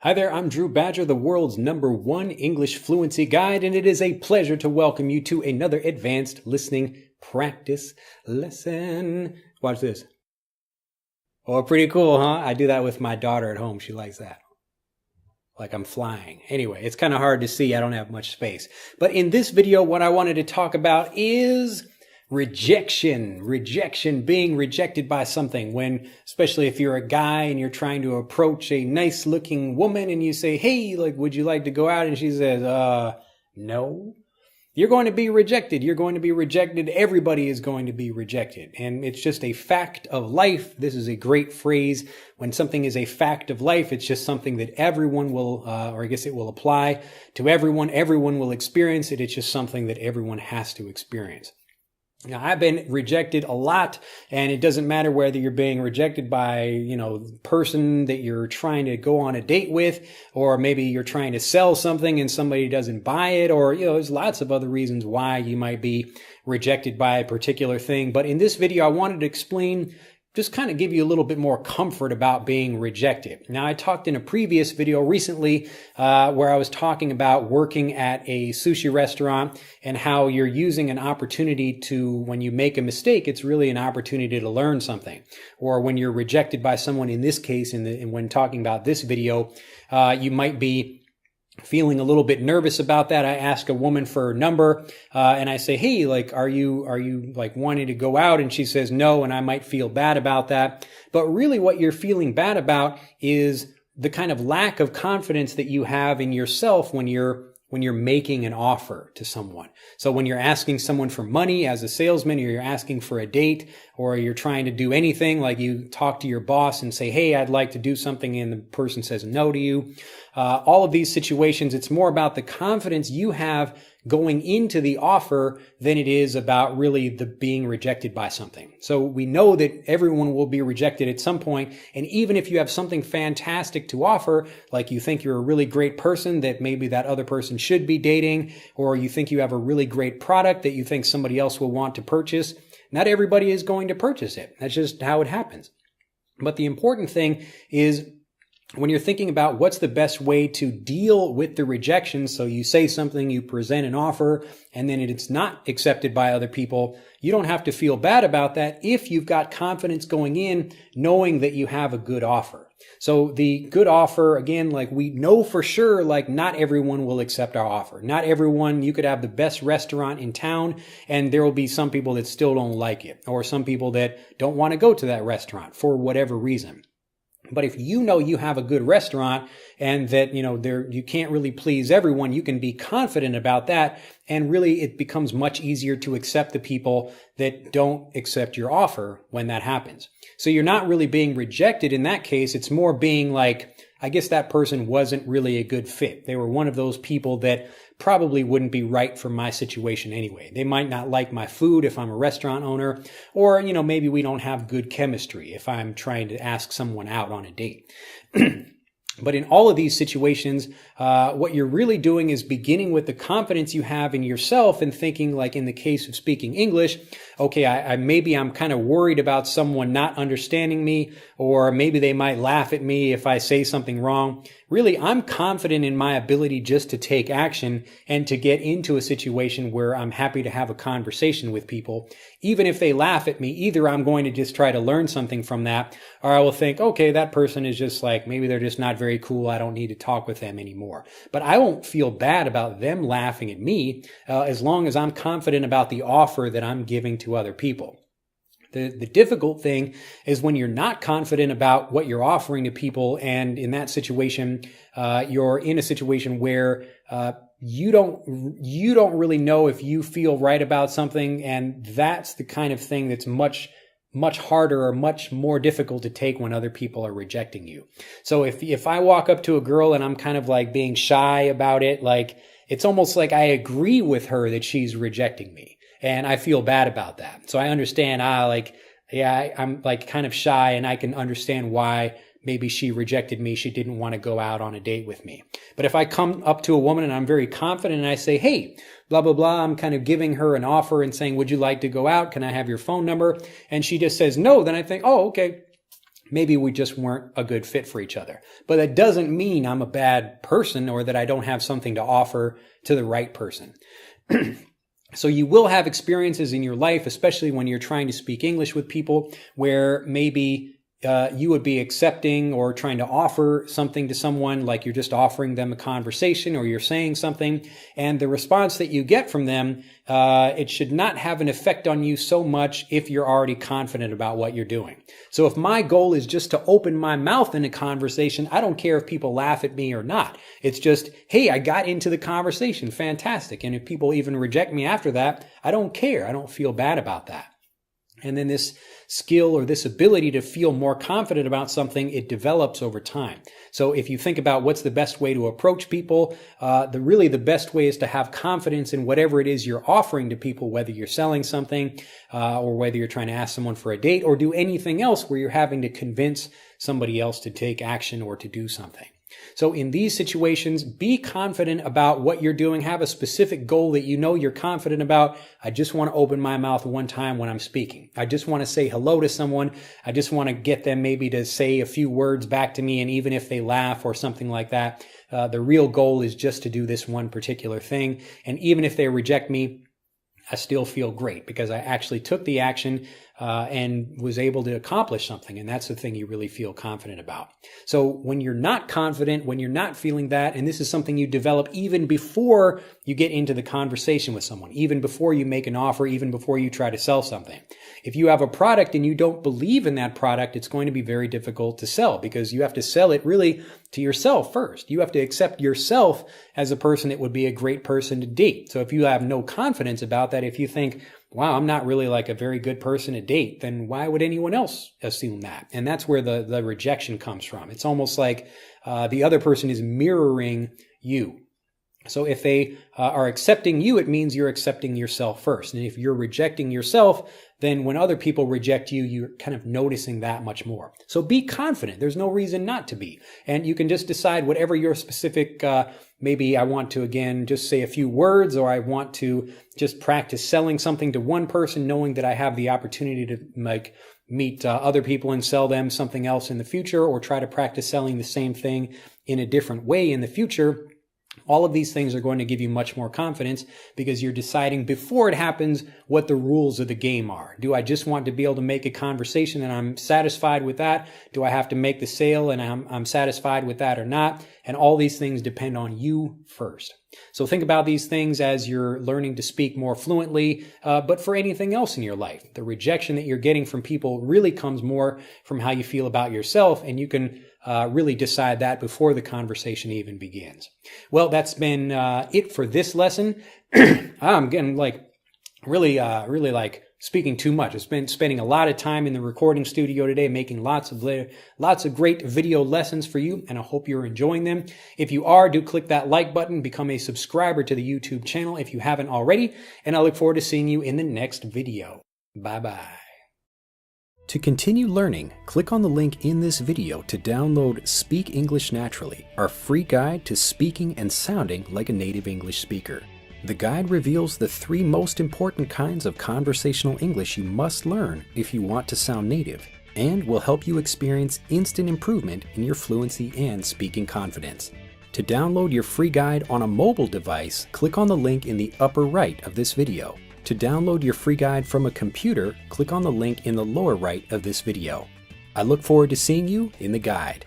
Hi there, I'm Drew Badger, the world's #1 English fluency guide, and it is a pleasure to welcome you to another advanced listening practice lesson. Watch this. Oh, pretty cool, huh? I do that with my daughter at home. She likes that. Like I'm flying. Anyway, it's kind of hard to see. I don't have much space. But in this video, what I wanted to talk about is rejection. Rejection, being rejected by something. When, especially if you're a guy and you're trying to approach a nice looking woman and you say, hey, would you like to go out? And she says, no. You're going to be rejected. You're going to be rejected. Everybody is going to be rejected. And it's just a fact of life. This is a great phrase. When something is a fact of life, it's just something that everyone will, or I guess it will apply to everyone. Everyone will experience it. It's just something that everyone has to experience. Now, I've been rejected a lot, and it doesn't matter whether you're being rejected by, the person that you're trying to go on a date with, or maybe you're trying to sell something and somebody doesn't buy it, or, there's lots of other reasons why you might be rejected by a particular thing. But in this video, I wanted to explain, just kind of give you a little bit more comfort about being rejected. Now, I talked in a previous video recently where I was talking about working at a sushi restaurant and how you're using an opportunity to, when you make a mistake, it's really an opportunity to learn something. Or when you're rejected by someone, in this case, when talking about this video, you might be feeling a little bit nervous about that. I ask a woman for her number, and I say, hey, are you wanting to go out? And she says no, and I might feel bad about that. But really what you're feeling bad about is the kind of lack of confidence that you have in yourself when you're making an offer to someone. So when you're asking someone for money as a salesman, or you're asking for a date, or you're trying to do anything, like you talk to your boss and say, hey, I'd like to do something, and the person says no to you. All of these situations, it's more about the confidence you have going into the offer than it is about really the being rejected by something. So we know that everyone will be rejected at some point. And even if you have something fantastic to offer, like you think you're a really great person that maybe that other person should be dating, or you think you have a really great product that you think somebody else will want to purchase, not everybody is going to purchase it. That's just how it happens. But the important thing is, when you're thinking about what's the best way to deal with the rejection, so you say something, you present an offer, and then it's not accepted by other people, you don't have to feel bad about that if you've got confidence going in, knowing that you have a good offer. So the good offer, again, we know for sure, not everyone will accept our offer. Not everyone, you could have the best restaurant in town, and there will be some people that still don't like it, or some people that don't want to go to that restaurant for whatever reason. But if you know you have a good restaurant and that, you can't really please everyone, you can be confident about that. And really it becomes much easier to accept the people that don't accept your offer when that happens. So you're not really being rejected in that case. It's more being I guess that person wasn't really a good fit. They were one of those people that probably wouldn't be right for my situation anyway. They might not like my food if I'm a restaurant owner, or, maybe we don't have good chemistry if I'm trying to ask someone out on a date. But in all of these situations, what you're really doing is beginning with the confidence you have in yourself and thinking, in the case of speaking English, okay, maybe I'm kind of worried about someone not understanding me, or maybe they might laugh at me if I say something wrong. Really, I'm confident in my ability just to take action and to get into a situation where I'm happy to have a conversation with people. Even if they laugh at me, either I'm going to just try to learn something from that, or I will think, okay, that person is just maybe they're just not very cool. I don't need to talk with them anymore. But I won't feel bad about them laughing at me as long as I'm confident about the offer that I'm giving to other people. The difficult thing is when you're not confident about what you're offering to people, and in that situation, you're in a situation where you don't really know if you feel right about something, and that's the kind of thing that's much harder or much more difficult to take when other people are rejecting you. So if I walk up to a girl and I'm kind of being shy about it, it's almost like I agree with her that she's rejecting me. And I feel bad about that. So I understand, I'm kind of shy, and I can understand why maybe she rejected me. She didn't want to go out on a date with me. But if I come up to a woman and I'm very confident and I say, hey, blah, blah, blah, I'm kind of giving her an offer and saying, would you like to go out? Can I have your phone number? And she just says no. Then I think, oh, okay. maybe we just weren't a good fit for each other. But that doesn't mean I'm a bad person or that I don't have something to offer to the right person. So you will have experiences in your life, especially when you're trying to speak English with people, where maybe you would be accepting or trying to offer something to someone, like you're just offering them a conversation or you're saying something, and the response that you get from them, it should not have an effect on you so much if you're already confident about what you're doing. So if my goal is just to open my mouth in a conversation, I don't care if people laugh at me or not. It's just, hey, I got into the conversation, fantastic. And if people even reject me after that, I don't care. I don't feel bad about that. And then this skill or this ability to feel more confident about something, it develops over time. So if you think about what's the best way to approach people, the best way is to have confidence in whatever it is you're offering to people, whether you're selling something or whether you're trying to ask someone for a date or do anything else where you're having to convince somebody else to take action or to do something. So in these situations, be confident about what you're doing. Have a specific goal that you know you're confident about. I just want to open my mouth one time when I'm speaking. I just want to say hello to someone. I just want to get them maybe to say a few words back to me. And even if they laugh or something like that, the real goal is just to do this one particular thing. And even if they reject me, I still feel great because I actually took the action and was able to accomplish something. And that's the thing you really feel confident about. So when you're not confident, when you're not feeling that, and this is something you develop even before you get into the conversation with someone, even before you make an offer, even before you try to sell something. If you have a product and you don't believe in that product, it's going to be very difficult to sell because you have to sell it really to yourself first. You have to accept yourself as a person that would be a great person to date. So if you have no confidence about that, if you think, wow, I'm not really like a very good person to date, then why would anyone else assume that? And that's where the rejection comes from. It's almost like the other person is mirroring you. So if they are accepting you, it means you're accepting yourself first. And if you're rejecting yourself, then when other people reject you, you're kind of noticing that much more. So be confident. There's no reason not to be. And you can just decide whatever your specific, maybe I want to, again, just say a few words, or I want to just practice selling something to one person, knowing that I have the opportunity to meet other people and sell them something else in the future, or try to practice selling the same thing in a different way in the future. All of these things are going to give you much more confidence because you're deciding before it happens what the rules of the game are. Do I just want to be able to make a conversation and I'm satisfied with that? Do I have to make the sale and I'm satisfied with that or not? And all these things depend on you first. So think about these things as you're learning to speak more fluently, but for anything else in your life. The rejection that you're getting from people really comes more from how you feel about yourself, and you can really decide that before the conversation even begins. Well, that's been it for this lesson. I'm getting really speaking too much. I've been spending a lot of time in the recording studio today, making lots of great video lessons for you, and I hope you're enjoying them. If you are, do click that like button, become a subscriber to the YouTube channel if you haven't already, and I look forward to seeing you in the next video. Bye-bye. To continue learning, click on the link in this video to download Speak English Naturally, our free guide to speaking and sounding like a native English speaker. The guide reveals the 3 most important kinds of conversational English you must learn if you want to sound native, and will help you experience instant improvement in your fluency and speaking confidence. To download your free guide on a mobile device, click on the link in the upper right of this video. To download your free guide from a computer, click on the link in the lower right of this video. I look forward to seeing you in the guide.